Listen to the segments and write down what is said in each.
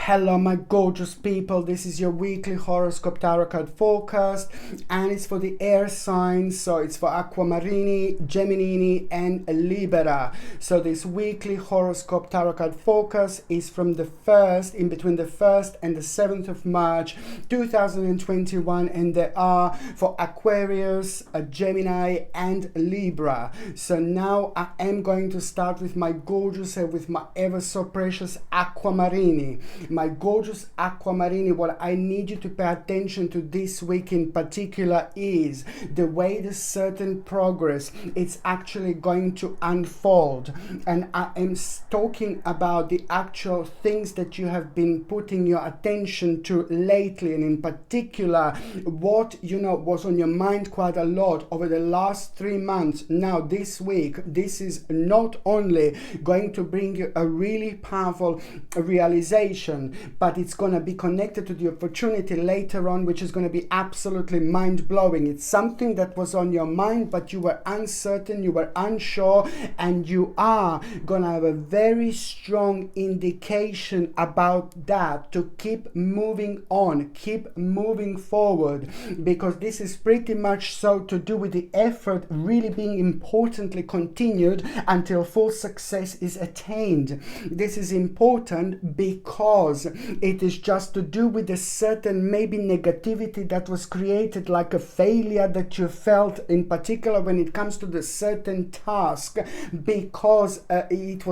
Hello my gorgeous people, this is your weekly horoscope tarot card forecast and it's for the air signs, so it's for Aquamarini, Gemini and Libra. So this weekly horoscope tarot card forecast is from the 1st, in between the 1st and the 7th of March 2021, and they are for Aquarius, Gemini and Libra. So now I am going to start with my gorgeous, with my ever so precious Aquamarini. My gorgeous Aquamarini, what I need you to pay attention to this week in particular is the way the certain progress it's actually going to unfold. And I am talking about the actual things that you have been putting your attention to lately, and in particular what was on your mind quite a lot over the last 3 months. Now this week, this is not only going to bring you a really powerful realization, but it's going to be connected to the opportunity later on, which is going to be absolutely mind-blowing. It's something that was on your mind, but you were uncertain, you were unsure, and you are going to have a very strong indication about that to keep moving on, keep moving forward, because this is pretty much so to do with the effort really being importantly continued until full success is attained. This is important because it is just to do with a certain maybe negativity that was created, like a failure that you felt in particular when it comes to the certain task, because it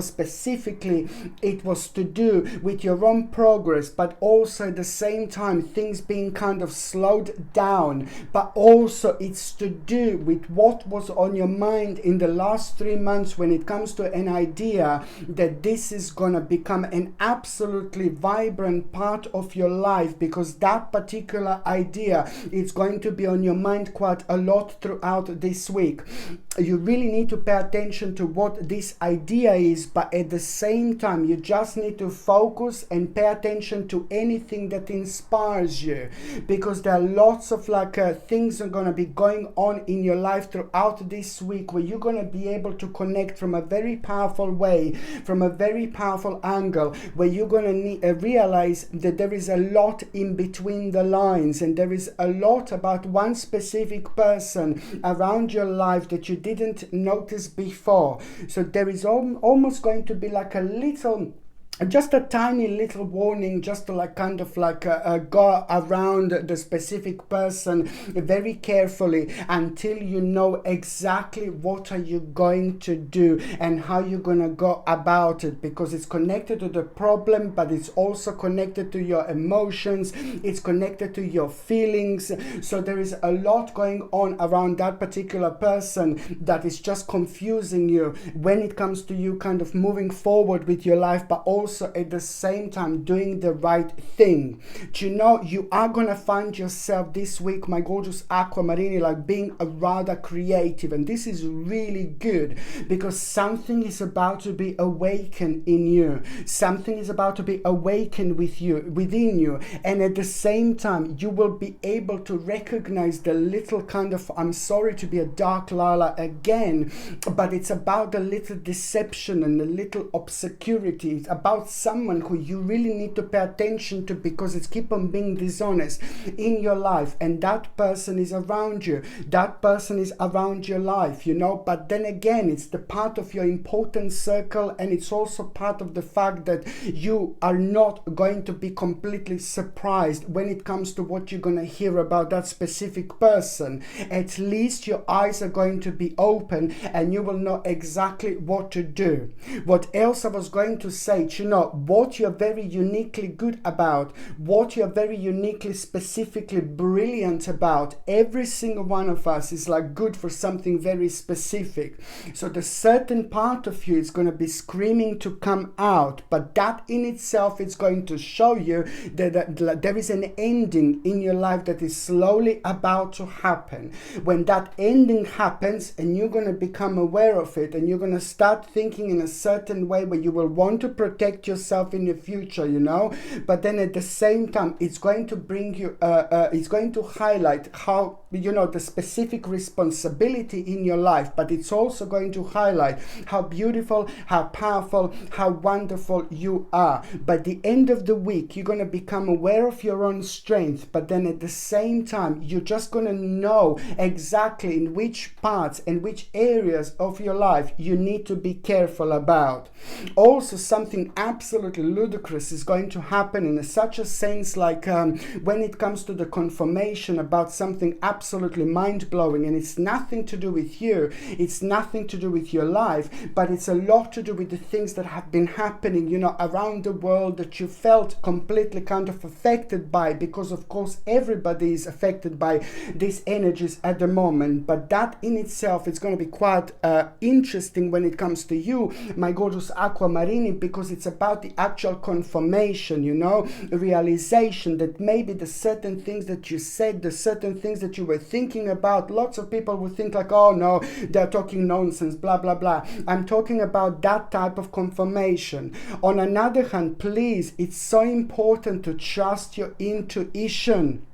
was to do with your own progress, but also at the same time things being kind of slowed down, but also it's to do with what was on your mind in the last 3 months when it comes to an idea that this is going to become an absolutely vibrant part of your life, because that particular idea is going to be on your mind quite a lot throughout this week. You really need to pay attention to what this idea is, but at the same time you just need to focus and pay attention to anything that inspires you, because there are lots of things are going to be going on in your life throughout this week where you're going to be able to connect from a very powerful way, from a very powerful angle, where you're going to realize that there is a lot in between the lines, and there is a lot about one specific person around your life that you didn't notice before. So there is almost going to be like a little, just a tiny little warning, just to go around the specific person very carefully until you know exactly what are you going to do and how you're going to go about it, because it's connected to the problem, but it's also connected to your emotions, it's connected to your feelings. So there is a lot going on around that particular person that is just confusing you when it comes to you kind of moving forward with your life, but also at the same time doing the right thing. You are going to find yourself this week, my gorgeous Aquamarini, being being rather creative, and this is really good because something is about to be awakened in you, something is about to be awakened within you, and at the same time you will be able to recognize the little kind of, I'm sorry to be a dark Lala again, but it's about the little deception and the little obscurity. It's about someone who you really need to pay attention to, because it's keep on being dishonest in your life, and that person is around you, that person is around your life, but then again it's the part of your important circle, and it's also part of the fact that you are not going to be completely surprised when it comes to what you're going to hear about that specific person. At least your eyes are going to be open and you will know exactly what to do. What else I was going to say, what you're very uniquely good about, what you're very uniquely, specifically brilliant about, every single one of us is good for something very specific. So the certain part of you is going to be screaming to come out, but that in itself is going to show you that there is an ending in your life that is slowly about to happen. When that ending happens and you're going to become aware of it, and you're going to start thinking in a certain way where you will want to protect protect yourself in the future, you know. But then at the same time, it's going to bring you, it's going to highlight how, you know, the specific responsibility in your life, but it's also going to highlight how beautiful, how powerful, how wonderful you are. By the end of the week, you're going to become aware of your own strength, but then at the same time, you're just going to know exactly in which parts and which areas of your life you need to be careful about. Also, something absolutely ludicrous is going to happen in such a sense, like when it comes to the confirmation about something absolutely mind-blowing, and it's nothing to do with you, it's nothing to do with your life, but it's a lot to do with the things that have been happening, you know, around the world that you felt completely kind of affected by, because of course everybody is affected by these energies at the moment. But that in itself is going to be quite interesting when it comes to you, my gorgeous Aquamarini, because it's about the actual confirmation, you know, realization that maybe the certain things that you said, the certain things that you were thinking about, lots of people would think like, oh no, they're talking nonsense, blah blah blah. I'm talking about that type of confirmation. On another hand, please, it's so important to trust your intuition.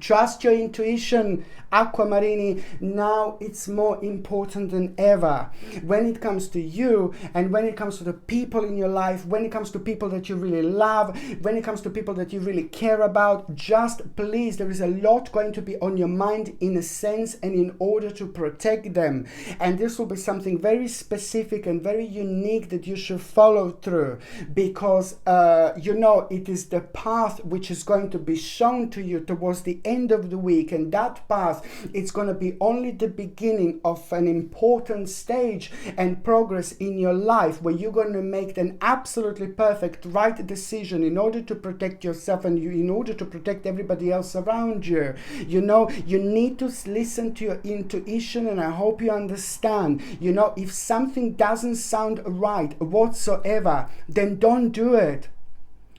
Trust your intuition, Aquamarini. Now it's more important than ever when it comes to you, and when it comes to the people in your life, when it comes to people that you really love, when it comes to people that you really care about. Just please, there is a lot going to be on your mind in a sense, and in order to protect them, and this will be something very specific and very unique that you should follow through, because you know, it is the path which is going to be shown to you towards the end of the week, and that path, it's going to be only the beginning of an important stage and progress in your life, where you're going to make an absolutely perfect right decision in order to protect yourself and in order to protect everybody else around you. You know, you need to listen to your intuition, and I hope you understand, you know, if something doesn't sound right whatsoever, then don't do it.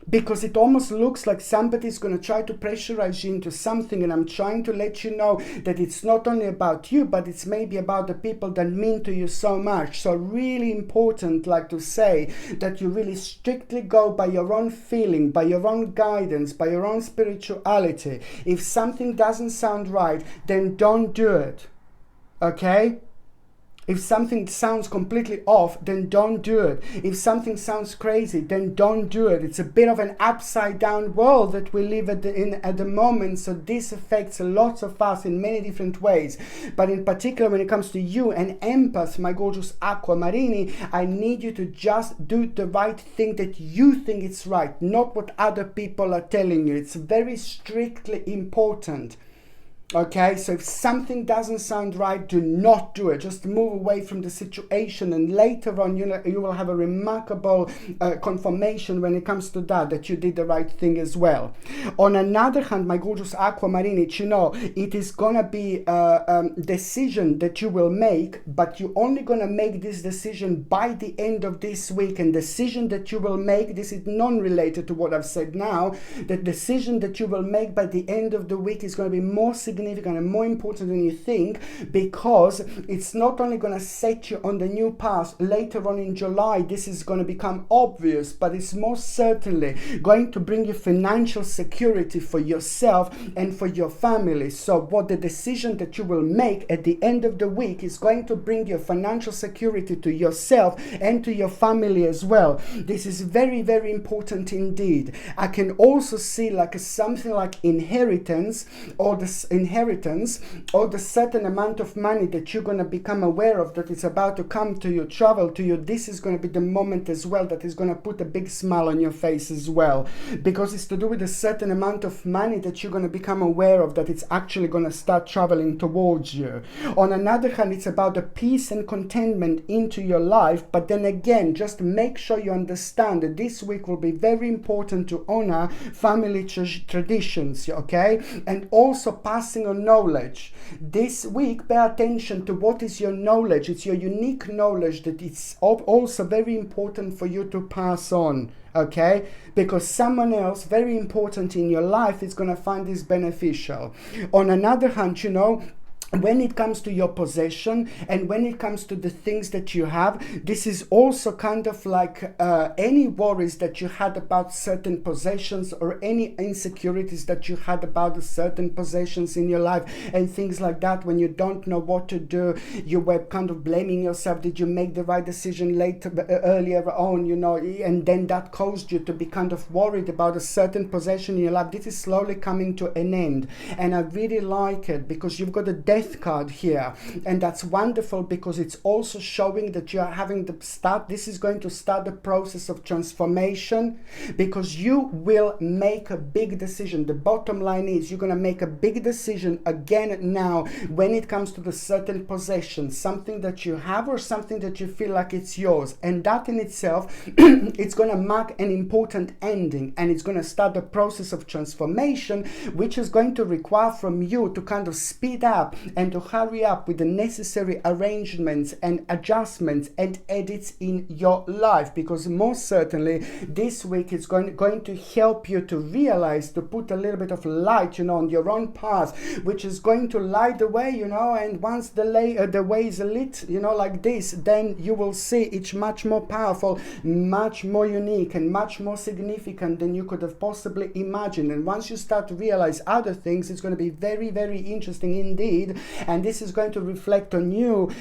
Because it almost looks like somebody's going to try to pressurize you into something, and I'm trying to let you know that it's not only about you, but it's maybe about the people that mean to you so much. So really important, like to say, that you really strictly go by your own feeling, by your own guidance, by your own spirituality. If something doesn't sound right, then don't do it. Okay? If something sounds completely off, then don't do it. If something sounds crazy, then don't do it. It's a bit of an upside down world that we live at the moment, so this affects lots of us in many different ways. But in particular, when it comes to you, an empath, my gorgeous Aquamarini, I need you to just do the right thing that you think is right, not what other people are telling you. It's very strictly important. Okay, so if something doesn't sound right, do not do it. Just move away from the situation, and later on, you know, you will have a remarkable confirmation when it comes to that you did the right thing as well. On another hand, my gorgeous Aquamarini, you know, it is gonna be a decision that you will make, but you're only gonna make this decision by the end of this week. And decision that you will make, this is non-related to what I've said now, the decision that you will make by the end of the week is going to be more significant and more important than you think, because it's not only going to set you on the new path later on in July, this is going to become obvious, but it's most certainly going to bring you financial security for yourself and for your family. So what the decision that you will make at the end of the week is going to bring you financial security to yourself and to your family as well. This is very, very important indeed. I can also see like something like inheritance, or the certain amount of money that you're going to become aware of that is about to come to you, travel to you. This is going to be the moment as well that is going to put a big smile on your face as well, because it's to do with a certain amount of money that you're going to become aware of that it's actually going to start traveling towards you. On another hand, it's about the peace and contentment into your life, but then again, just make sure you understand that this week will be very important to honor family traditions, okay, and also passing on knowledge. This week, pay attention to what is your knowledge. It's your unique knowledge that it's also very important for you to pass on, okay, because someone else very important in your life is going to find this beneficial. On another hand, you know, when it comes to your possession and when it comes to the things that you have, this is also kind of like any worries that you had about certain possessions or any insecurities that you had about the certain possessions in your life and things like that. When you don't know what to do, you were kind of blaming yourself. Did you make the right decision earlier on, you know, and then that caused you to be kind of worried about a certain possession in your life. This is slowly coming to an end, and I really like it because you've got a death card here, and that's wonderful because it's also showing that you are having to start, this is going to start the process of transformation, because you will make a big decision. The bottom line is you're going to make a big decision again now when it comes to the certain possession, something that you have or something that you feel like it's yours, and that in itself it's going to mark an important ending, and it's going to start the process of transformation, which is going to require from you to kind of speed up and to hurry up with the necessary arrangements and adjustments and edits in your life, because most certainly this week is going to help you to realize, to put a little bit of light, you know, on your own path, which is going to light the way, you know, and once the way is lit, you know, like this, then you will see it's much more powerful, much more unique, and much more significant than you could have possibly imagined. And once you start to realize other things, it's going to be very, very interesting indeed. And this is going to reflect on you,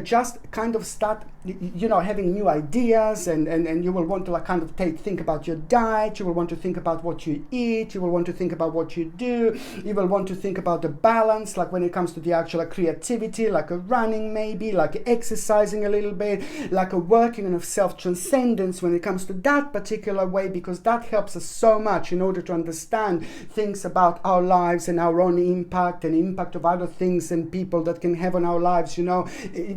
just kind of start, you know, having new ideas, and you will want to like kind of think about your diet, you will want to think about what you eat, you will want to think about what you do, you will want to think about the balance, like when it comes to the actual creativity, like a running maybe, like exercising a little bit, like a working on self-transcendence when it comes to that particular way, because that helps us so much in order to understand things about our lives and our own impact and impact of other things and people that can have on our lives. You know,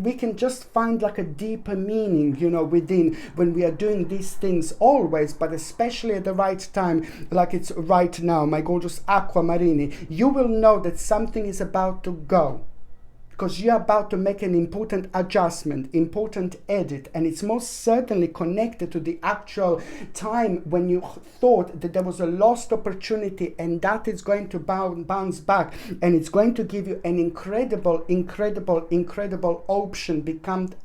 we can just find like a deeper meaning, you know, within when we are doing these things always, but especially at the right time, like it's right now, my gorgeous Aquamarini. You will know that something is about to go, because you're about to make an important adjustment, important edit, and it's most certainly connected to the actual time when you thought that there was a lost opportunity, and that is going to bounce back, and it's going to give you an incredible option.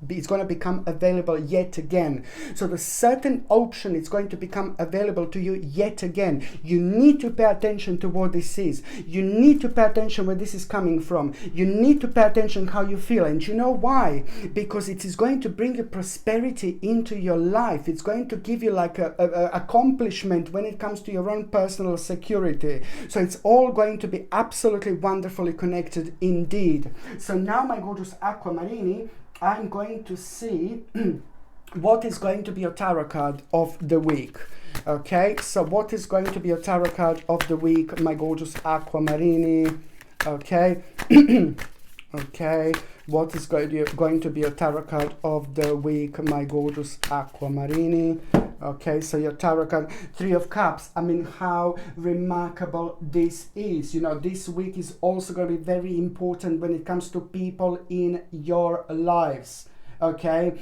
It's going to become available yet again. So the certain option is going to become available to you yet again. You need to pay attention to what this is. You need to pay attention where this is coming from. You need to pay attention how you feel. And you know why? Because it is going to bring you prosperity into your life. It's going to give you like a accomplishment when it comes to your own personal security. So it's all going to be absolutely wonderfully connected indeed. So now, my gorgeous Aquamarini, I'm going to see what is going to be your tarot card of the week. Okay, so what is going to be your tarot card of the week, my gorgeous Aquamarini? Okay. Okay, what is going to be your tarot card of the week, my gorgeous Aquamarini? Okay, so your tarot card, Three of Cups. I mean, how remarkable this is. You know, this week is also going to be very important when it comes to people in your lives. Okay,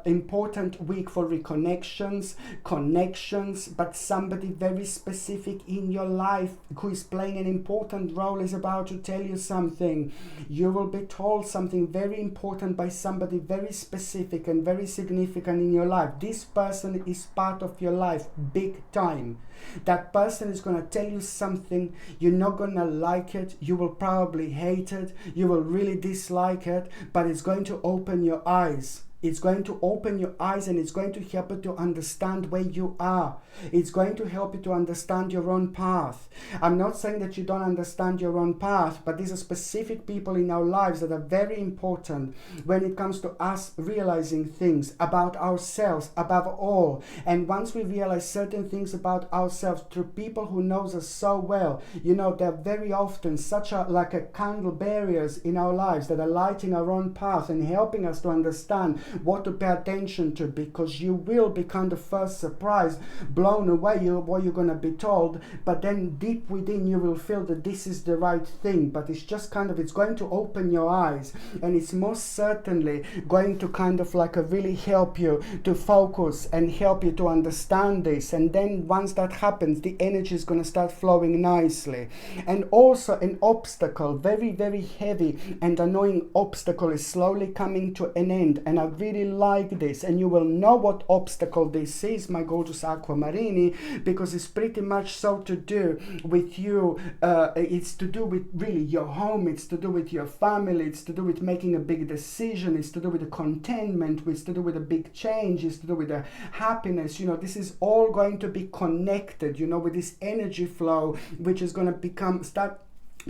important week for reconnections, connections, but somebody very specific in your life who is playing an important role is about to tell you something. You will be told something very important by somebody very specific and very significant in your life. This person is part of your life big time. That person is going to tell you something. You're not going to like it. You will probably hate it. You will really dislike it, but it's going to open your eyes. It's going to open your eyes, and it's going to help you to understand where you are. It's going to help you to understand your own path. I'm not saying that you don't understand your own path, but these are specific people in our lives that are very important when it comes to us realizing things about ourselves above all. And once we realize certain things about ourselves through people who knows us so well, you know, they're very often such like a candle bearers in our lives that are lighting our own path and helping us to understand what to pay attention to, because you will be kind of first surprised, blown away what you're going to be told, but then deep within you will feel that this is the right thing. But it's just kind of, it's going to open your eyes, and it's most certainly going to kind of like really help you to focus and help you to understand this. And then once that happens, the energy is going to start flowing nicely. And also an obstacle, very, very heavy and annoying obstacle, is slowly coming to an end. And I really like this, and you will know what obstacle this is, my gorgeous Aquamarini, because it's pretty much so to do with you. It's to do with really your home, it's to do with your family, it's to do with making a big decision, it's to do with the contentment, it's to do with a big change, it's to do with the happiness. You know, this is all going to be connected, you know, with this energy flow, which is going to start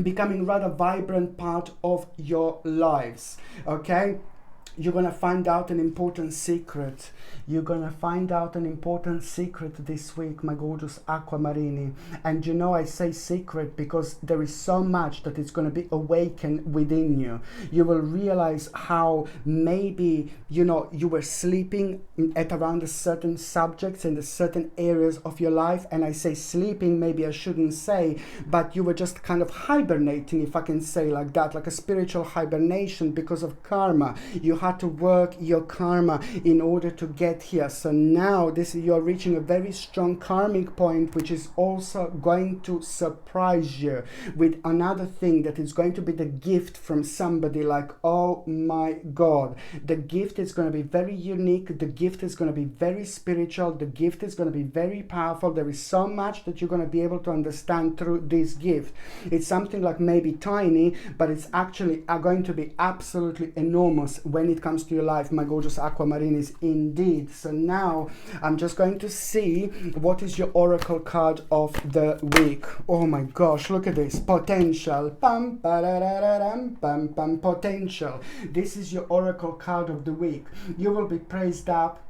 becoming rather vibrant part of your lives. Okay, you're going to find out an important secret. You're going to find out an important secret this week, my gorgeous Aquamarini. And you know, I say secret because there is so much that is going to be awakened within you. You will realize how maybe, you know, you were sleeping at around a certain subjects in the certain areas of your life. And I say sleeping, maybe I shouldn't say, but you were just kind of hibernating, if I can say like that, like a spiritual hibernation because of karma. You had to work your karma in order to get here. So now you're reaching a very strong karmic point, which is also going to surprise you with another thing that is going to be the gift from somebody. Like, oh my God, the gift is going to be very unique, the gift is going to be very spiritual, the gift is going to be very powerful. There is so much that you're going to be able to understand through this gift. It's something like maybe tiny, but it's actually going to be absolutely enormous when it comes to your life, my gorgeous Aquamarinis, indeed. So now I'm just going to see what is your oracle card of the week. Oh my gosh, look at this. Potential. Pam, parararam, pam, pam, potential. This is your oracle card of the week. You will be praised up,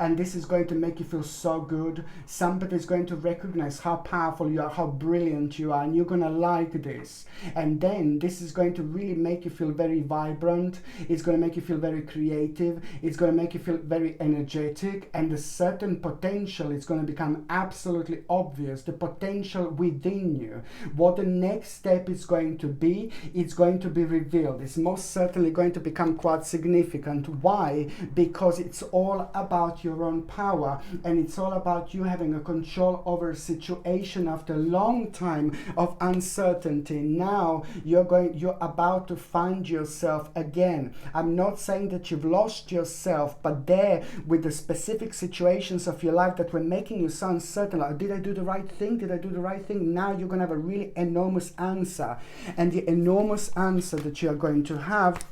and this is going to make you feel so good. Somebody is going to recognize how powerful you are, how brilliant you are, and you're going to like this. And then this is going to really make you feel very vibrant. It's going to make you feel very creative. It's going to make you feel very energetic. And the certain potential is going to become absolutely obvious. The potential within you. What the next step is going to be, it's going to be revealed. It's most certainly going to become quite significant. Why? Because it's all about your own power, and it's all about you having a control over a situation after a long time of uncertainty. Now you're about to find yourself again. I'm not saying that you've lost yourself, but there with the specific situations of your life that were making you so uncertain, like, did I do the right thing? Did I do the right thing? Now you're going to have a really enormous answer, and the enormous answer that you're going to have,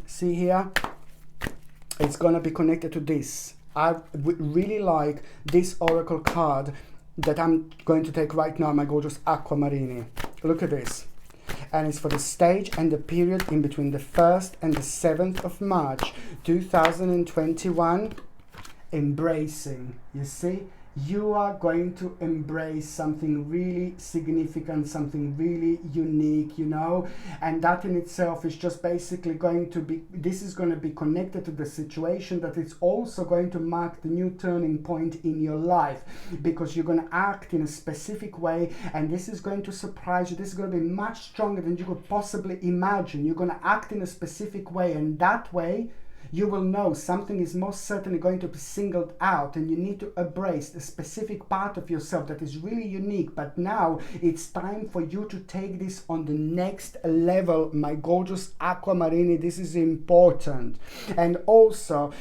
see here, it's going to be connected to this. I really like this oracle card that I'm going to take right now, my gorgeous Aquamarini. Look at this. And it's for the stage and the period in between the 1st and the 7th of March 2021. Embracing. You see? You are going to embrace something really significant, something really unique, you know, and that in itself is just basically going to be, this is going to be connected to the situation that it's also going to mark the new turning point in your life, because you're going to act in a specific way, and this is going to surprise you. This is going to be much stronger than you could possibly imagine. You're going to act in a specific way, and that way you will know something is most certainly going to be singled out, and you need to embrace a specific part of yourself that is really unique. But now it's time for you to take this on the next level, my gorgeous Aquamarini. This is important. And also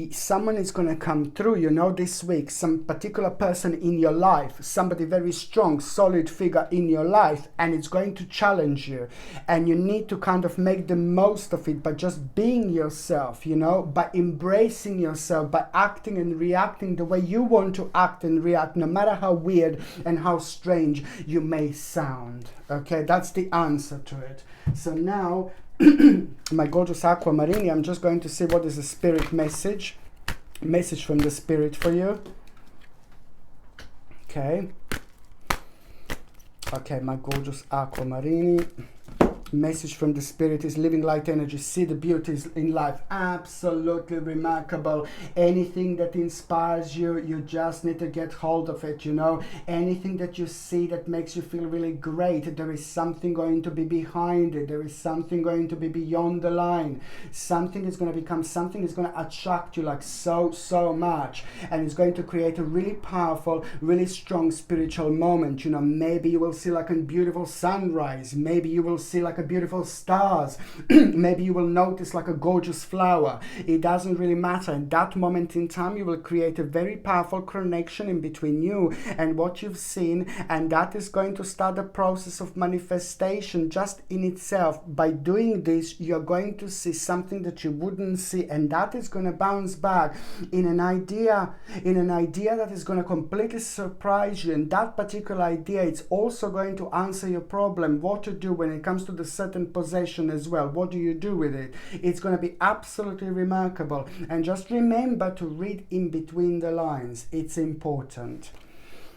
someone is going to come through, you know, this week, some particular person in your life, somebody very strong, solid figure in your life, and it's going to challenge you, and you need to kind of make the most of it by just being yourself, you know, by embracing yourself, by acting and reacting the way you want to act and react, no matter how weird and how strange you may sound. Okay, that's the answer to it. So now, my gorgeous Aquamarini, I'm just going to see what is the spirit message from the spirit for you. Okay. Okay, my gorgeous Aquamarini. Message from the spirit is living light energy. See the beauties in life. Absolutely remarkable. Anything that inspires you, you just need to get hold of it, you know. Anything that you see that makes you feel really great, there is something going to be behind it. There is something going to be beyond the line. Something is going to become something is going to attract you like so much, and it's going to create a really powerful, really strong spiritual moment. You know, maybe you will see like a beautiful sunrise. Maybe you will see like a beautiful stars. Maybe you will notice like a gorgeous flower. It doesn't really matter. In that moment in time, you will create a very powerful connection in between you and what you've seen, and that is going to start the process of manifestation just in itself. By doing this, you're going to see something that you wouldn't see, and that is going to bounce back in an idea that is going to completely surprise you. And that particular idea, it's also going to answer your problem, what to do when it comes to the certain possession as well. What do you do with it? It's going to be absolutely remarkable. And just remember to read in between the lines. It's important.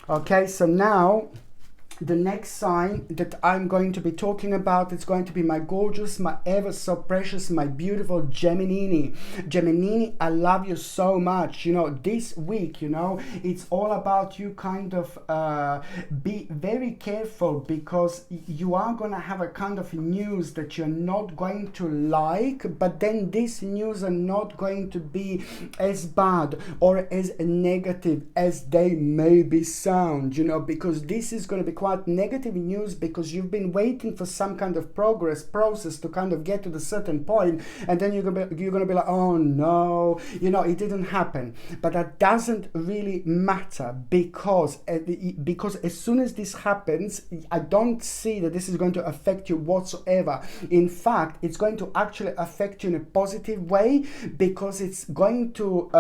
Okay, so now the next sign that I'm going to be talking about is going to be my gorgeous, my ever so precious, my beautiful Gemini. Gemini, I love you so much. You know, this week, you know, it's all about you kind of be very careful, because you are going to have a kind of news that you're not going to like, but then this news are not going to be as bad or as negative as they maybe sound, you know, because this is going to be quite negative news, because you've been waiting for some kind of process to kind of get to the certain point, and then you're gonna be like, oh no, you know, it didn't happen. But that doesn't really matter, because as soon as this happens, I don't see that this is going to affect you whatsoever. In fact, it's going to actually affect you in a positive way, because it's going to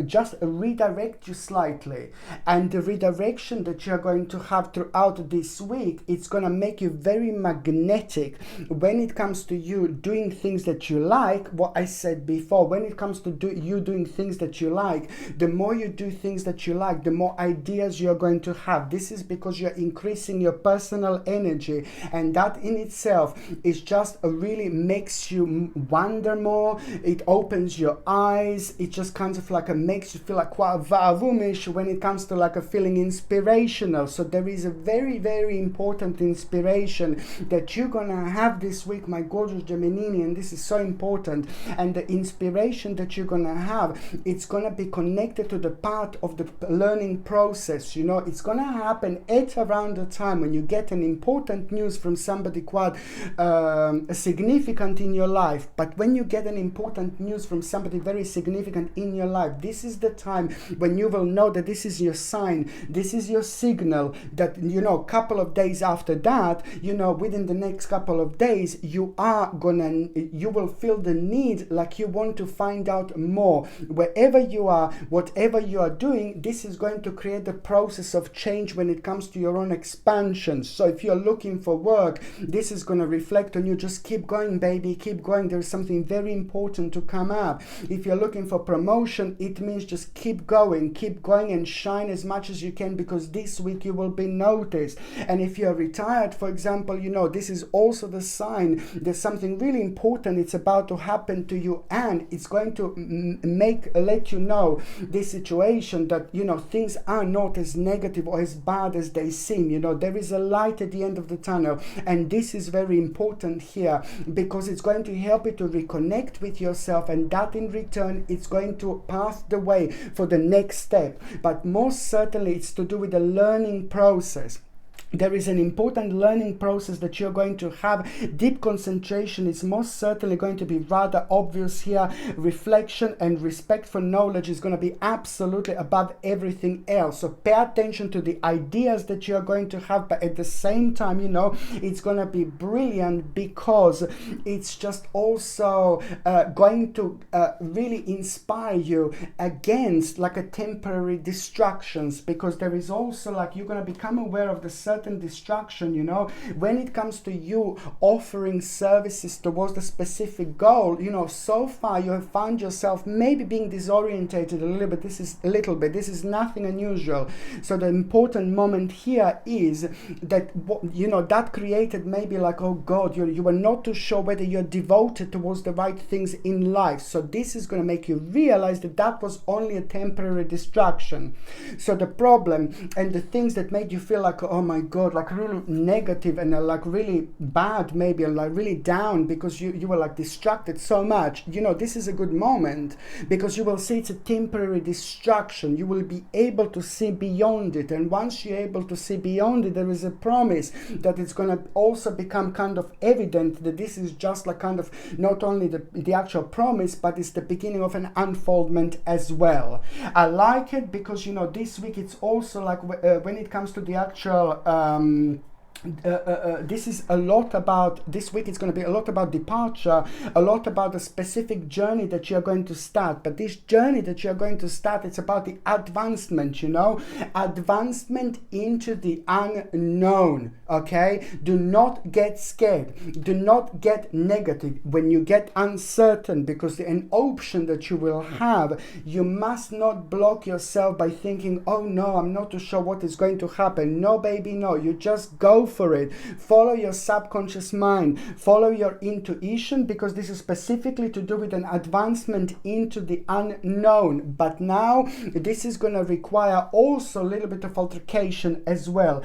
just redirect you slightly, and the redirection that you're going to have throughout this week, it's going to make you very magnetic when it comes to you doing things that you like. What I said before, when it comes to you doing things that you like, the more you do things that you like, the more ideas you're going to have. This is because you're increasing your personal energy, and that in itself is just really makes you wonder more. It opens your eyes. It just kind of like makes you feel like quite vavumish when it comes to like a feeling inspirational. So there is a very important inspiration that you're gonna have this week, my gorgeous Gemini, and this is so important. And the inspiration that you're gonna have, it's gonna be connected to the part of the learning process. You know, it's gonna happen at around the time when you get an important news from somebody quite significant in your life. But when you get an important news from somebody very significant in your life, this is the time when you will know that this is your sign, this is your signal, that, you know, couple of days after that, you know, within the next couple of days, you will feel the need, like you want to find out more. Wherever you are, whatever you are doing, this is going to create the process of change when it comes to your own expansion. So if you're looking for work, this is going to reflect on you. Just keep going, baby, keep going. There's something very important to come up. If you're looking for promotion, it means just keep going and shine as much as you can, because this week you will be noticed. And if you're retired, for example, you know, this is also the sign there's something really important, it's about to happen to you, and it's going to let you know this situation that, you know, things are not as negative or as bad as they seem. You know, there is a light at the end of the tunnel, and this is very important here, because it's going to help you to reconnect with yourself, and that in return, it's going to pave the way for the next step. But most certainly, it's to do with the learning process. There is an important learning process that you're going to have. Deep concentration is most certainly going to be rather obvious here. Reflection and respect for knowledge is going to be absolutely above everything else. So pay attention to the ideas that you're going to have, but at the same time, you know, it's going to be brilliant, because it's just also going to really inspire you against like a temporary distractions, because there is also like you're going to become aware of the certain certain distraction, you know, when it comes to you offering services towards the specific goal, you know, so far you have found yourself maybe being disorientated a little bit. This is nothing unusual. So the important moment here is that, you know, that created maybe like, oh God, you were not too sure whether you're devoted towards the right things in life. So this is going to make you realize that that was only a temporary distraction. So the problem and the things that made you feel like, oh my God, like really negative and like really bad maybe, and like really down because you were like distracted so much, you know, this is a good moment because you will see it's a temporary distraction. You will be able to see beyond it, and once you're able to see beyond it, there is a promise that it's going to also become kind of evident that this is just like kind of not only the actual promise, but it's the beginning of an unfoldment as well. I like it because, you know, this week it's also like when it comes to the actual this is a lot about, this week it's going to be a lot about departure, a lot about the specific journey that you're going to start. But this journey that you're going to start, it's about the advancement, you know, advancement into the unknown. Okay, do not get scared, do not get negative when you get uncertain, because an option that you will have, you must not block yourself by thinking, oh no, I'm not too sure what is going to happen. No baby, no, you just go for it. Follow your subconscious mind, follow your intuition, because this is specifically to do with an advancement into the unknown. But now this is going to require also a little bit of alteration as well,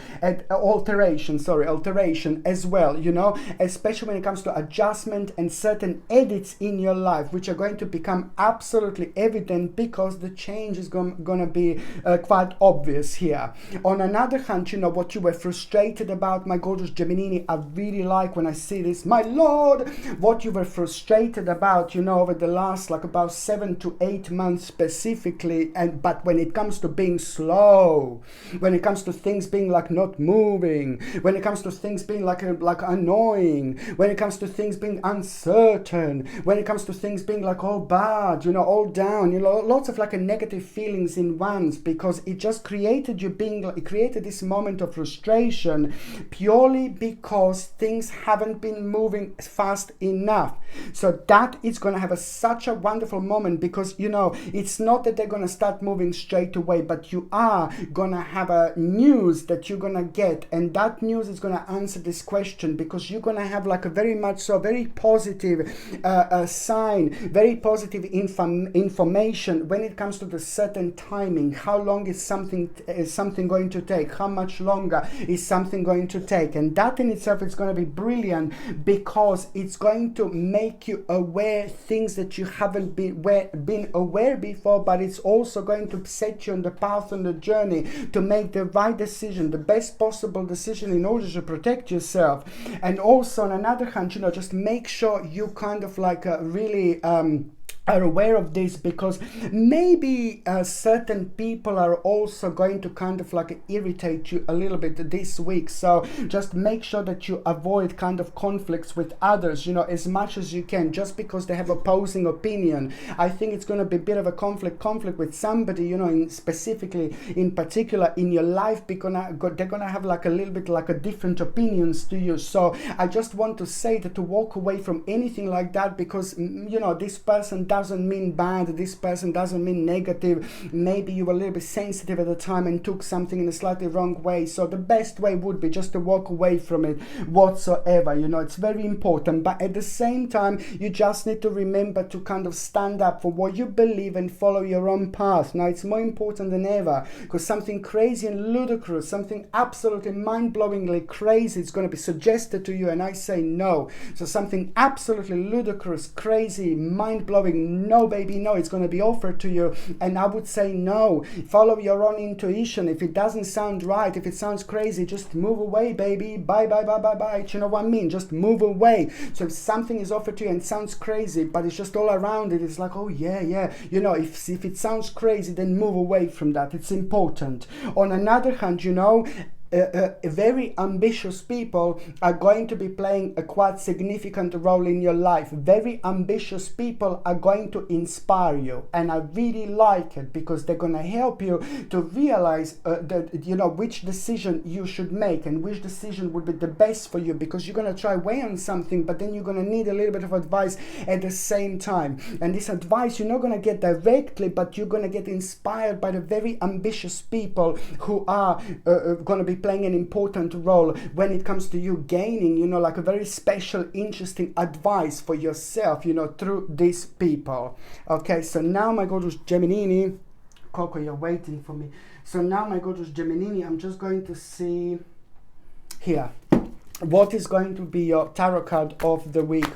alteration as well, you know, especially when it comes to adjustment and certain edits in your life, which are going to become absolutely evident because the change is going to be quite obvious here. On another hand, you know, what you were frustrated about, my gorgeous Gemini, I really like when I see this, my Lord, what you were frustrated about, you know, over the last like about 7 to 8 months specifically. And but when it comes to being slow, when it comes to things being like not moving, when it comes to things being like annoying, when it comes to things being uncertain, when it comes to things being like all bad, you know, all down, you know, lots of like a negative feelings in once, because it just created you being, it created this moment of frustration purely because things haven't been moving fast enough. So that is going to have such a wonderful moment, because, you know, it's not that they're going to start moving straight away, but you are going to have a news that you're going to get, and that news is going to answer this question, because you're going to have like a very much so very positive sign, very positive information when it comes to the certain timing. How long is something going to take? How much longer is something going to take? And that in itself is going to be brilliant, because it's going to make you aware things that you haven't been aware before, but it's also going to set you on the path, on the journey to make the right decision, the best possible decision in order to protect yourself. And also on another hand, you know, just make sure you kind of like really are aware of this, because maybe certain people are also going to kind of like irritate you a little bit this week. So just make sure that you avoid kind of conflicts with others, you know, as much as you can, just because they have opposing opinion. I think it's going to be a bit of a conflict with somebody, you know, in particular in your life, because they're going to have like a little bit like a different opinions to you. So I just want to say that to walk away from anything like that, because, you know, this person doesn't mean bad, this person doesn't mean negative. Maybe you were a little bit sensitive at the time and took something in a slightly wrong way. So the best way would be just to walk away from it whatsoever. You know, it's very important. But at the same time, you just need to remember to kind of stand up for what you believe and follow your own path. Now, it's more important than ever, because something crazy and ludicrous, something absolutely mind-blowingly crazy is going to be suggested to you, and I say no. So something absolutely ludicrous, crazy, mind-blowing, no baby, no, it's going to be offered to you, and I would say no. Follow your own intuition. If it doesn't sound right, if it sounds crazy, just move away, baby. Bye. You know what I mean? Just move away. So if something is offered to you and sounds crazy, but it's just all around it, it's like, oh yeah, you know, if it sounds crazy, then move away from that. It's important. On another hand, you know, very ambitious people are going to be playing a quite significant role in your life. Very ambitious people are going to inspire you, and I really like it because they're going to help you to realize that, you know, which decision you should make and which decision would be the best for you, because you're going to try weigh on something, but then you're going to need a little bit of advice at the same time. And this advice you're not going to get directly, but you're going to get inspired by the very ambitious people who are going to be playing an important role when it comes to you gaining, you know, like a very special, interesting advice for yourself, you know, through these people. Okay, so now my gorgeous Geminini, Coco, you're waiting for me. So now my gorgeous Geminini, I'm just going to see here what is going to be your tarot card of the week.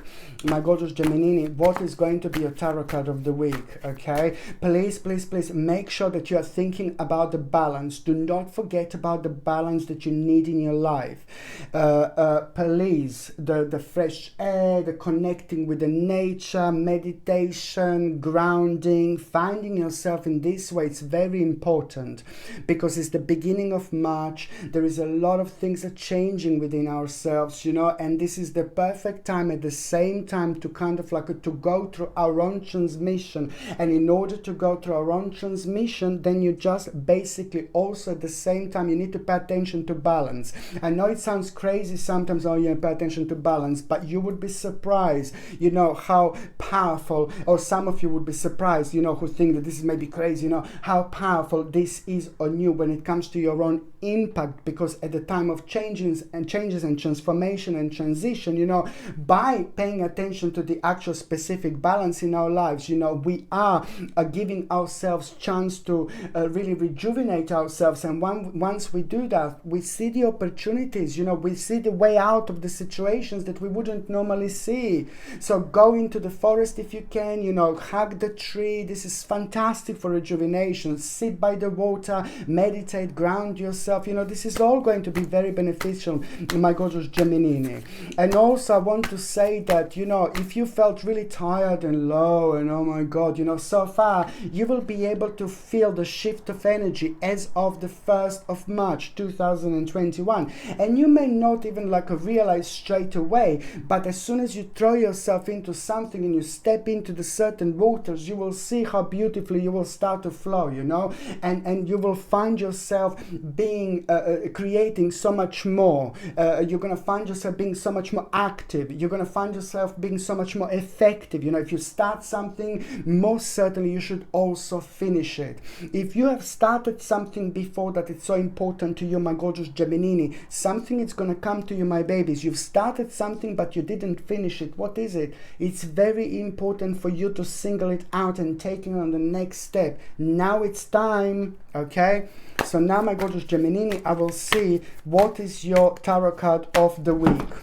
My gorgeous Geminini, what is going to be your tarot card of the week? Okay, please, please, please make sure that you are thinking about the balance. Do not forget about the balance that you need in your life. Please, the fresh air, the connecting with the nature, meditation, grounding, finding yourself in this way, it's very important because it's the beginning of March. There is a lot of things are changing within ourselves, you know, and this is the perfect time at the same time to kind of like to go through our own transmission. And in order to go through our own transmission, then you just basically also at the same time you need to pay attention to balance. I know it sounds crazy sometimes, oh yeah, pay attention to balance, but you would be surprised, you know, how powerful, or some of you would be surprised, you know, who think that this is maybe crazy, you know, how powerful this is on you when it comes to your own impact. Because at the time of changes and transformation and transition, you know, by paying attention to the actual specific balance in our lives, you know, we are giving ourselves chance to really rejuvenate ourselves. And once we do that, we see the opportunities, you know, we see the way out of the situations that we wouldn't normally see. So go into the forest if you can, you know, hug the tree. This is fantastic for rejuvenation. Sit by the water, meditate, ground yourself. You know, this is all going to be very beneficial, my gorgeous Geminini. And also I want to say that, you know, if you felt really tired and low and oh my God, you know, so far you will be able to feel the shift of energy as of the 1st of March 2021. And you may not even like realize straight away, but as soon as you throw yourself into something and you step into the certain waters, you will see how beautifully you will start to flow, you know, and you will find yourself being creating so much more. You're going to find yourself being so much more active. You're going to find yourself being so much more effective. You know, if you start something, most certainly you should also finish it. If you have started something before that it's so important to you, my gorgeous Geminini, something is going to come to you, my babies. You've started something but you didn't finish it. What is it? It's very important for you to single it out and take it on the next step. Now it's time, okay? So now, my gorgeous Geminini, I will see what is your tarot card of the week.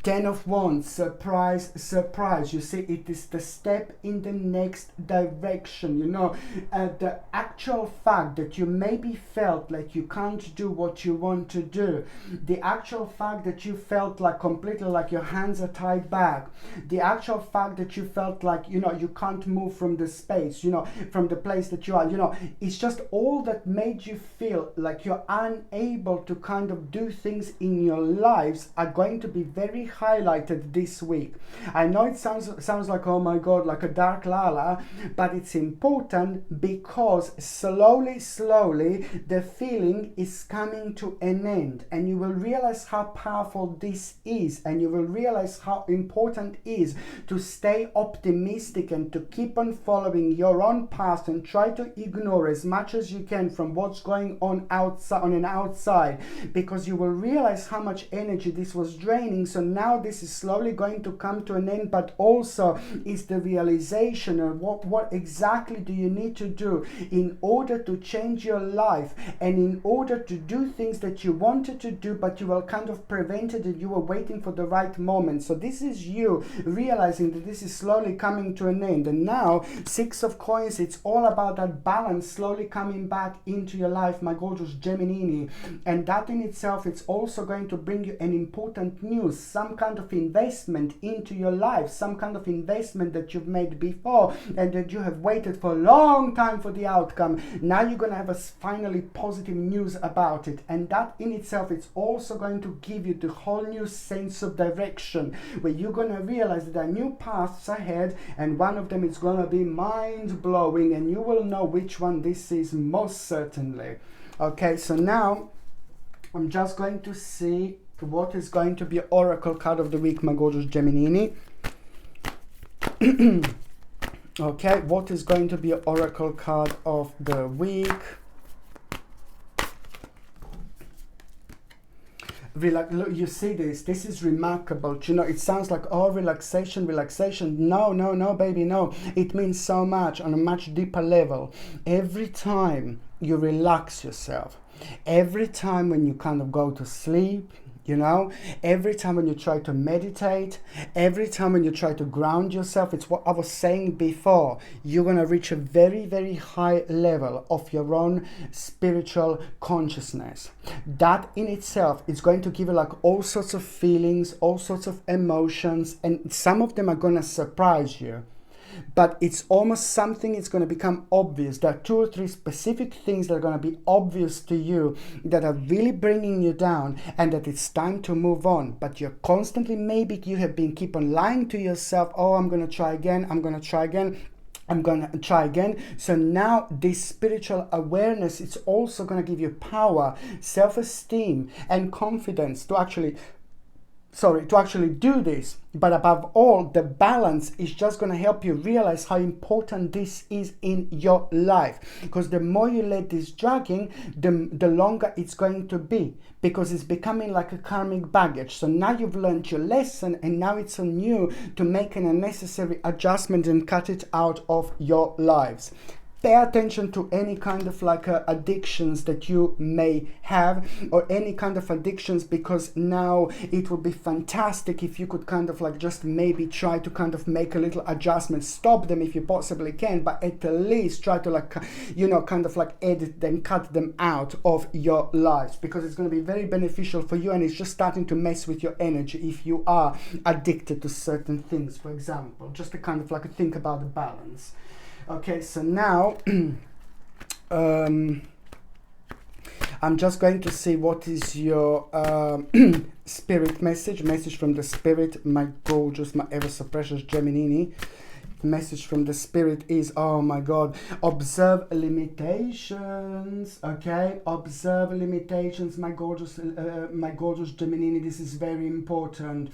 10 of Wands, surprise, surprise. You see, it is the step in the next direction. You know, the actual fact that you maybe felt like you can't do what you want to do, the actual fact that you felt like completely like your hands are tied back, the actual fact that you felt like, you know, you can't move from the space, you know, from the place that you are, you know, it's just all that made you feel like you're unable to kind of do things in your lives are going to be very highlighted this week. I know it sounds like, oh my God, like a dark lala, but it's important because slowly the feeling is coming to an end, and you will realize how powerful this is, and you will realize how important it is to stay optimistic and to keep on following your own path and try to ignore as much as you can from what's going on outside, because you will realize how much energy this was draining. So now this is slowly going to come to an end, but also is the realization of what exactly do you need to do in order to change your life and in order to do things that you wanted to do, but you were kind of prevented and you were waiting for the right moment. So this is you realizing that this is slowly coming to an end. And now, 6 of Coins, it's all about that balance slowly coming back into your life, my gorgeous Geminini. And that in itself, it's also going to bring you an important news. Some some kind of investment into your life, some kind of investment that you've made before and that you have waited for a long time for the outcome. Now you're going to have a finally positive news about it, and that in itself is also going to give you the whole new sense of direction, where you're going to realize that there are new paths ahead, and one of them is going to be mind-blowing, and you will know which one this is most certainly. Okay, so now I'm just going to see what is going to be Oracle card of the week, my gorgeous Geminini. Okay, what is going to be Oracle card of the week? Look, you see this is remarkable. You know, it sounds like, oh, relaxation. No, baby, no. It means so much on a much deeper level. Every time you relax yourself, every time when you kind of go to sleep, you know, every time when you try to meditate, every time when you try to ground yourself, it's what I was saying before. You're going to reach a very, very high level of your own spiritual consciousness. That in itself is going to give you like all sorts of feelings, all sorts of emotions, and some of them are going to surprise you. But it's almost something, it's going to become obvious. There are 2 or 3 specific things that are going to be obvious to you that are really bringing you down, and that it's time to move on. But you're constantly, maybe you have been keep on lying to yourself, oh, I'm going to try again, I'm going to try again. So now this spiritual awareness, it's also going to give you power, self-esteem and confidence to actually do this. But above all, the balance is just going to help you realize how important this is in your life. Because the more you let this dragging, the longer it's going to be. Because it's becoming like a karmic baggage. So now you've learned your lesson, and now it's on you to make an unnecessary adjustment and cut it out of your lives. Pay attention to any kind of like addictions that you may have, or any kind of addictions, because now it would be fantastic if you could kind of like just maybe try to kind of make a little adjustment. Stop them if you possibly can, but at least try to like, you know, kind of like edit them, cut them out of your lives, because it's going to be very beneficial for you, and it's just starting to mess with your energy if you are addicted to certain things, for example, just to kind of like think about the balance. Okay, so now I'm just going to see what is your spirit message from the spirit, my gorgeous, my ever so precious Geminini. Message from the spirit is, oh my God, observe limitations. Okay, observe limitations, my gorgeous Geminini. This is very important,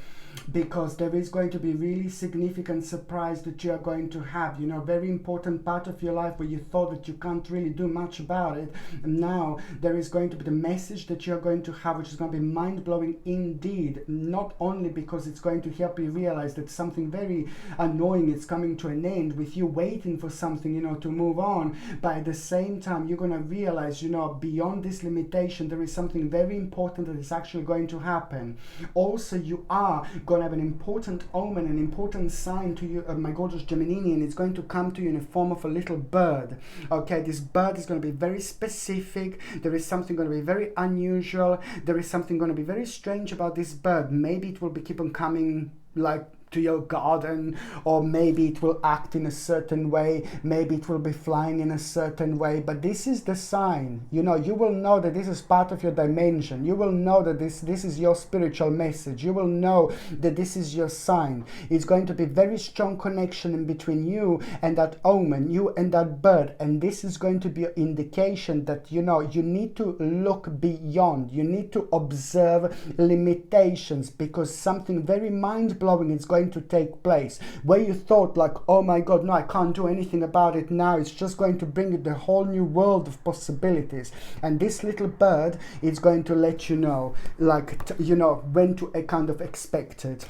because there is going to be really significant surprise that you are going to have, you know, very important part of your life where you thought that you can't really do much about it, and now there is going to be the message that you're going to have, which is going to be mind-blowing indeed. Not only because it's going to help you realize that something very annoying is coming to an end with you waiting for something, you know, to move on, but at the same time you're going to realize, you know, beyond this limitation there is something very important that is actually going to happen. Also, you are going to have an important omen, an important sign to you, my gorgeous Geminini, and it's going to come to you in the form of a little bird. Okay, this bird is going to be very specific. There is something going to be very unusual. There is something going to be very strange about this bird. Maybe it will be keep on coming like to your garden, or maybe it will act in a certain way, maybe it will be flying in a certain way, but this is the sign. You know, you will know that this is part of your dimension. You will know that this is your spiritual message. You will know that this is your sign. It's going to be very strong connection in between you and that omen, you and that bird, and this is going to be an indication that, you know, you need to look beyond. You need to observe limitations, because something very mind-blowing is going to take place where you thought like, oh my God, no, I can't do anything about it now. It's just going to bring you the whole new world of possibilities, and this little bird is going to let you know, like, you know, when to kind of expect it.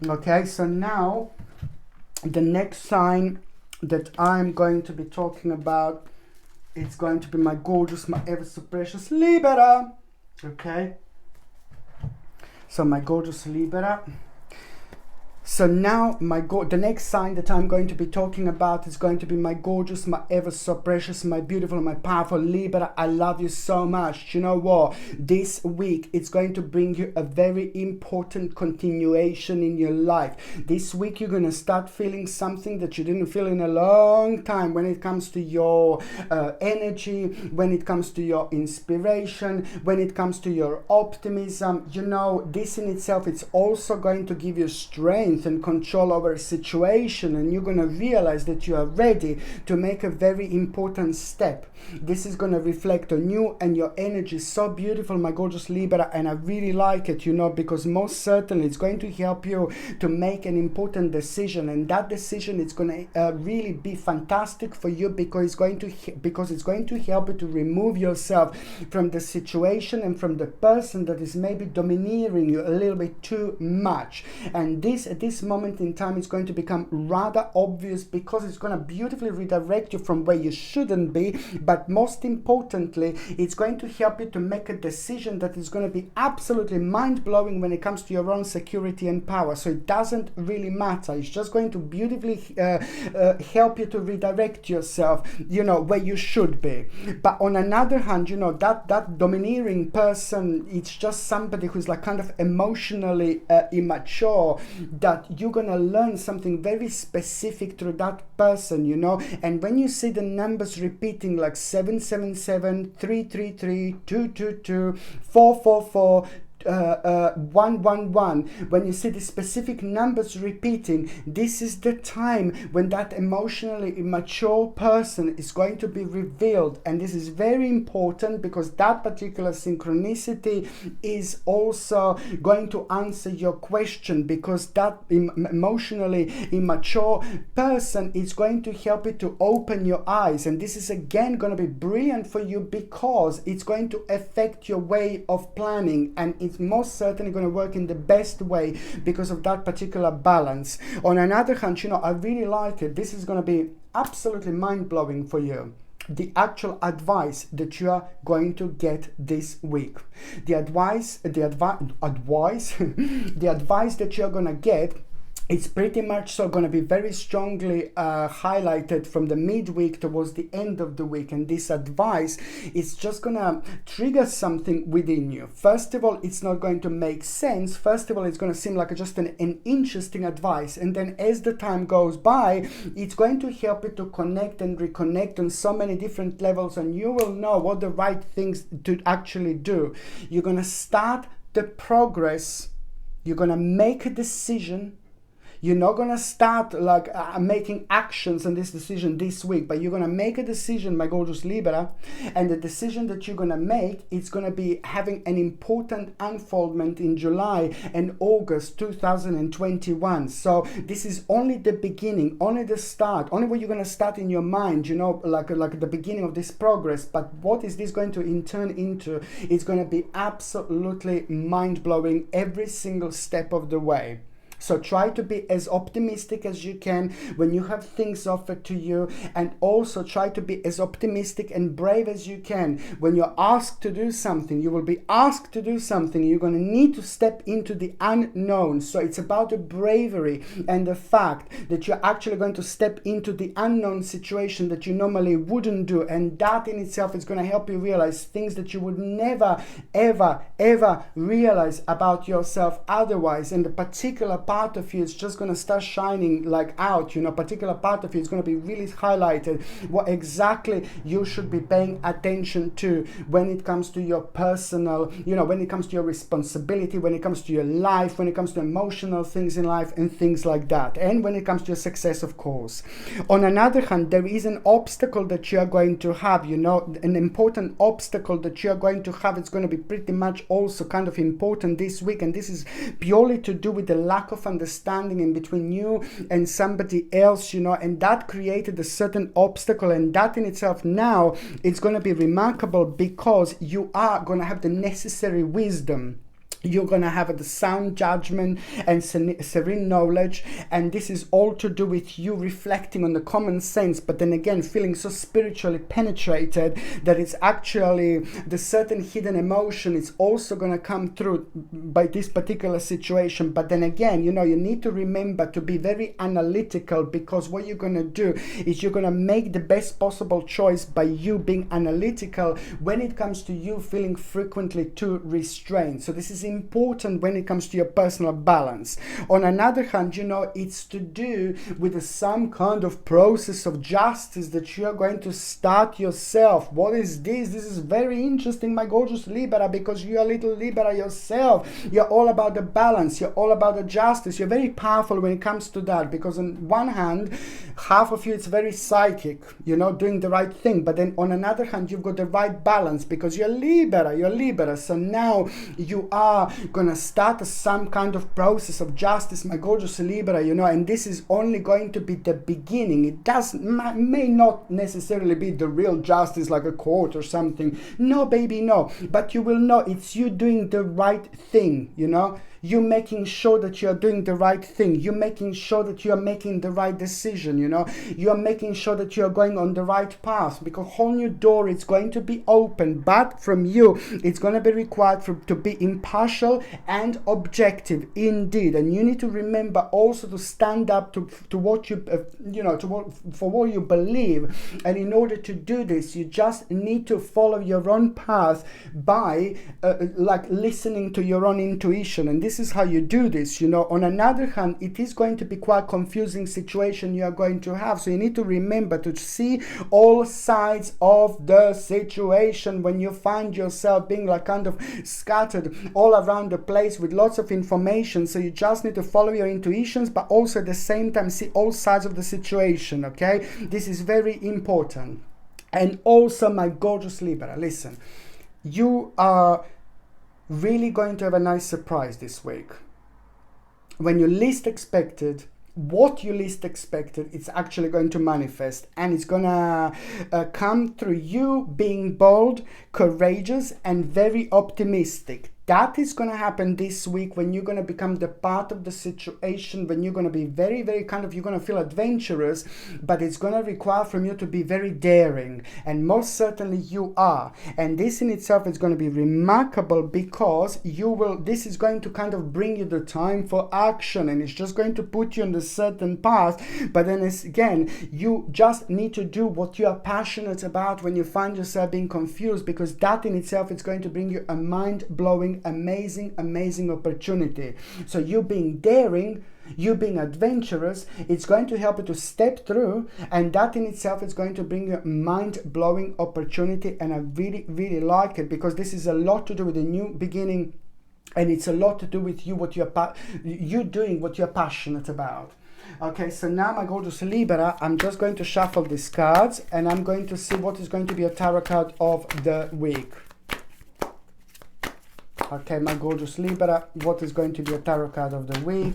Okay, so now the next sign that I'm going to be talking about, it's going to be my gorgeous, my ever so precious Libra. Okay, so my gorgeous Libra. So now the next sign that I'm going to be talking about is going to be my gorgeous, my ever so precious, my beautiful, my powerful Libra. I love you so much. You know what? This week it's going to bring you a very important continuation in your life. This week you're going to start feeling something that you didn't feel in a long time when it comes to your energy, when it comes to your inspiration, when it comes to your optimism. You know, this in itself, it's also going to give you strength and control over a situation, and you're going to realize that you are ready to make a very important step. This is going to reflect on you, and your energy is so beautiful, my gorgeous Libra, and I really like it, you know, because most certainly it's going to help you to make an important decision, and that decision is going to really be fantastic for you because it's going to help you to remove yourself from the situation and from the person that is maybe domineering you a little bit too much. And at this moment in time, it's going to become rather obvious because it's going to beautifully redirect you from where you shouldn't be. But most importantly, it's going to help you to make a decision that is going to be absolutely mind-blowing when it comes to your own security and power. So it doesn't really matter. It's just going to beautifully help you to redirect yourself, you know, where you should be. But on another hand, you know, that domineering person, it's just somebody who's like kind of emotionally immature, that you're gonna learn something very specific through that person, you know. And when you see the numbers repeating like 777, 333, 222, 444, 111, when you see the specific numbers repeating, this is the time when that emotionally immature person is going to be revealed. And this is very important because that particular synchronicity is also going to answer your question, because that emotionally immature person is going to help you to open your eyes. And this is again going to be brilliant for you because it's going to affect your way of planning, and it's most certainly going to work in the best way because of that particular balance. On another hand, you know, I really like it. This is going to be absolutely mind-blowing for you. The actual advice that you are going to get this week. The advice that you're going to get, it's pretty much so going to be very strongly highlighted from the midweek towards the end of the week. And this advice is just going to trigger something within you. First of all, it's not going to make sense. First of all, it's going to seem like just an interesting advice. And then as the time goes by, it's going to help you to connect and reconnect on so many different levels. And you will know what the right things to actually do. You're going to start the progress. You're going to make a decision. You're not going to start like making actions on this decision this week, but you're going to make a decision, my gorgeous Libra, and the decision that you're going to make, it's going to be having an important unfoldment in July and August 2021. So this is only the beginning, only the start, only what you're going to start in your mind, you know, like the beginning of this progress. But what is this going to turn into? It's going to be absolutely mind-blowing every single step of the way. So try to be as optimistic as you can when you have things offered to you, and also try to be as optimistic and brave as you can. When you're asked to do something, you will be asked to do something, you're going to need to step into the unknown. So it's about the bravery and the fact that you're actually going to step into the unknown situation that you normally wouldn't do. And that in itself is going to help you realize things that you would never, ever realize about yourself otherwise. And the particular part of you is just going to start shining like out, you know, particular part of you is going to be really highlighted what exactly you should be paying attention to when it comes to your personal, you know, when it comes to your responsibility, when it comes to your life, when it comes to emotional things in life and things like that, and when it comes to your success, of course. On another hand, there is an obstacle that you are going to have, you know, an important obstacle that you are going to have. It's going to be pretty much also kind of important this week, and this is purely to do with the lack of understanding in between you and somebody else, you know, and that created a certain obstacle. And that in itself now, it's going to be remarkable because you are going to have the necessary wisdom. You're going to have the sound judgment and serene knowledge, and this is all to do with you reflecting on the common sense, but then again feeling so spiritually penetrated that it's actually the certain hidden emotion is also going to come through by this particular situation. But then again, you know, you need to remember to be very analytical, because what you're going to do is you're going to make the best possible choice by you being analytical when it comes to you feeling frequently too restrained. So this is important when it comes to your personal balance. On another hand, you know, it's to do with some kind of process of justice that you are going to start yourself. What is this? This is very interesting, my gorgeous Libra, because you're a little Libra yourself. You're all about the balance. You're all about the justice. You're very powerful when it comes to that, because on one hand, half of you it's very psychic, you know, doing the right thing, but then on another hand, you've got the right balance because you're Libra. So now you are gonna start some kind of process of justice, my gorgeous Libra, you know, and this is only going to be the beginning. It may not necessarily be the real justice like a court or something. No, baby, no. But you will know it's you doing the right thing, you know. You making sure that you are doing the right thing. You making sure that you are making the right decision, you know. You are making sure that you are going on the right path, because a whole new door is going to be open. But from you, it's going to be required to be impartial and objective indeed. And you need to remember also to stand up to what you, for what you believe. And in order to do this, you just need to follow your own path by like listening to your own intuition. And this is how you do this, you know. On another hand, it is going to be quite confusing situation you are going to have. So you need to remember to see all sides of the situation when you find yourself being like kind of scattered all around the place with lots of information. So you just need to follow your intuitions, but also at the same time see all sides of the situation, okay? This is very important. And also, my gorgeous Libra, listen, you are really going to have a nice surprise this week. When you least expected, what you least expected, it's actually going to manifest, and it's gonna come through you being bold, courageous, and very optimistic. That is going to happen this week when you're going to become the part of the situation, when you're going to be very, very kind of, you're going to feel adventurous, but it's going to require from you to be very daring. And most certainly you are. And this in itself is going to be remarkable, because this is going to kind of bring you the time for action, and it's just going to put you on a certain path. But then again, you just need to do what you are passionate about when you find yourself being confused, because that in itself is going to bring you a mind-blowing, amazing opportunity. So you being daring, you being adventurous, it's going to help you to step through, and that in itself is going to bring you a mind-blowing opportunity. And I really like it, because this is a lot to do with a new beginning, and it's a lot to do with you doing what you're passionate about. Okay, so now, my gorgeous Libra, I'm just going to shuffle these cards, and I'm going to see what is going to be a tarot card of the week. Okay, my gorgeous Libra, what is going to be a tarot card of the week?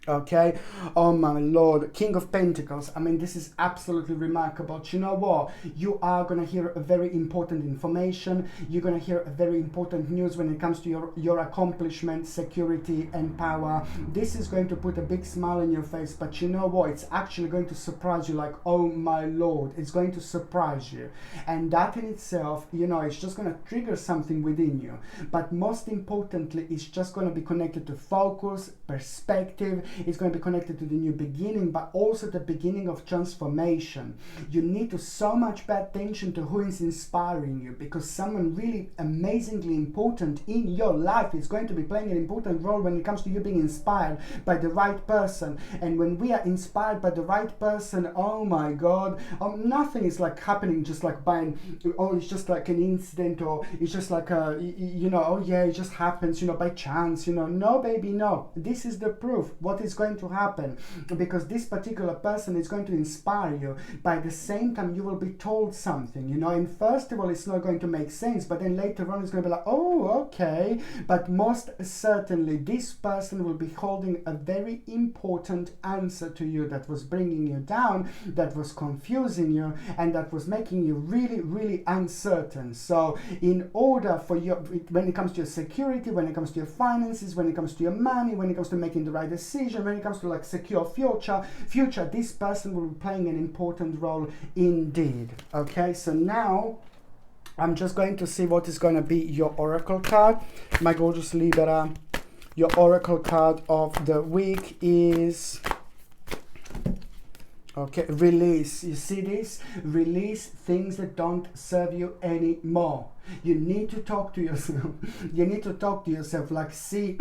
Okay, oh my Lord, King of Pentacles. I mean, this is absolutely remarkable. But you know what? You are going to hear a very important information. You're going to hear a very important news when it comes to your accomplishment, security, and power. This is going to put a big smile on your face. But you know what? It's actually going to surprise you, like, oh my Lord. It's going to surprise you. And that in itself, you know, it's just going to trigger something within you. But most importantly, it's just going to be connected to focus, perspective. It's going to be connected to the new beginning, but also the beginning of transformation. You need to so much pay attention to who is inspiring you, because someone really amazingly important in your life is going to be playing an important role when it comes to you being inspired by the right person. And when we are inspired by the right person, oh my God, nothing is like happening just like by, it's just like an incident, or it's just like a, oh yeah, it just happens, by chance, no, baby, no. This is the proof. What what is going to happen, because this particular person is going to inspire you. By the same time, you will be told something, you know, and first of all, it's not going to make sense, but then later on, it's going to be like, oh, okay. But most certainly, this person will be holding a very important answer to you that was bringing you down, that was confusing you, and that was making you really, really uncertain. So in order for you, when it comes to your security, when it comes to your finances, when it comes to your money, when it comes to making the right decision, when it comes to like secure future, this person will be playing an important role indeed. Okay, so now I'm just going to see what is going to be your oracle card, my gorgeous Libra. Your oracle card of the week is, okay, release. You see this? Release things that don't serve you anymore. You need to talk to yourself. You need to talk to yourself, like, see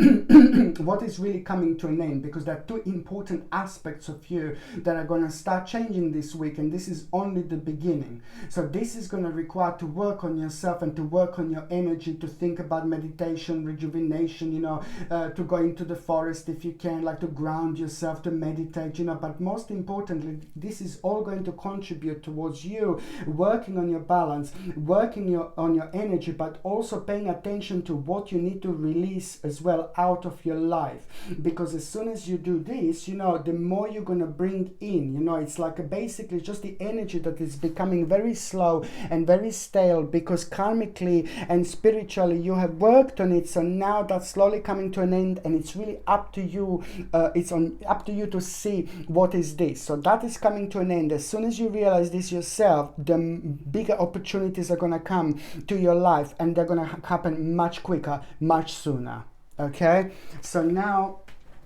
what is really coming to an end, because there are two important aspects of you that are going to start changing this week, and this is only the beginning. So this is going to require to work on yourself and to work on your energy, to think about meditation, rejuvenation, you know, to go into the forest if you can, like to ground yourself, to meditate, you know. But most importantly, this is all going to contribute towards you working on your balance, working on your energy, but also paying attention to what you need to release as well out of your life. Because as soon as you do this, you know, the more you're going to bring in, you know, it's like basically just the energy that is becoming very slow and very stale, because karmically and spiritually you have worked on it. So now that's slowly coming to an end, and it's really up to you. Up to you to see what is this. So that is coming to an end. As soon as you realize this yourself, the bigger opportunities are going to come to your life, and they're going to happen much quicker, much sooner. Okay, so now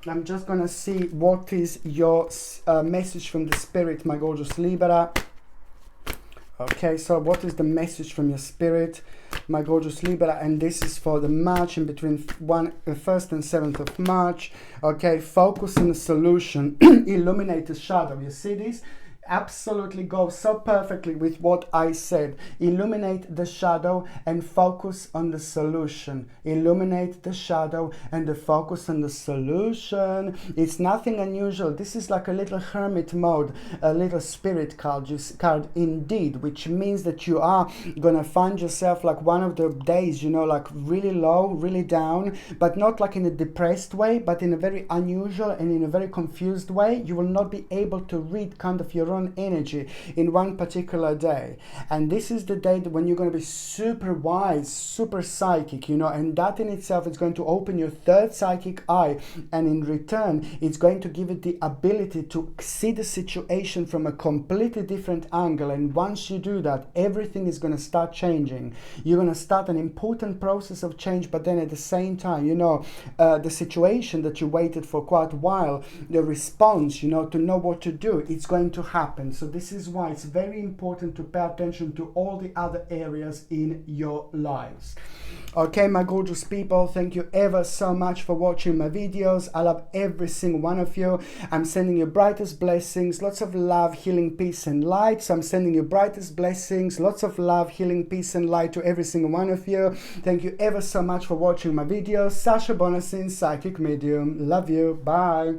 I'm just going to see what is your message from the spirit, my gorgeous Libra. Okay, so what is the message from your spirit, my gorgeous Libra? And this is for the March, in between 1st and 7th of March. Okay, focus on the solution, illuminate the shadow. You see this? Absolutely goes so perfectly with what I said. Illuminate the shadow and focus on the solution. Illuminate the shadow and the focus on the solution. It's nothing unusual. This is like a little hermit mode, a little spirit card indeed, which means that you are gonna find yourself like one of the days, you know, like really low, really down, but not like in a depressed way, but in a very unusual and in a very confused way. You will not be able to read kind of your own energy in one particular day, and this is the day when you're going to be super wise, super psychic, you know, and that in itself is going to open your third psychic eye, and in return it's going to give it the ability to see the situation from a completely different angle. And once you do that, everything is going to start changing. You're going to start an important process of change, but then at the same time, you know, the situation that you waited for quite a while, the response, you know, to know what to do, it's going to happen. So this is why it's very important to pay attention to all the other areas in your lives. Okay, my gorgeous people, thank you ever so much for watching my videos. I love every single one of you. I'm sending you brightest blessings, lots of love, healing, peace and light. So I'm sending you brightest blessings, lots of love, healing, peace and light to every single one of you. Thank you ever so much for watching my videos. Sasha Bonasin, Psychic Medium. Love you. Bye.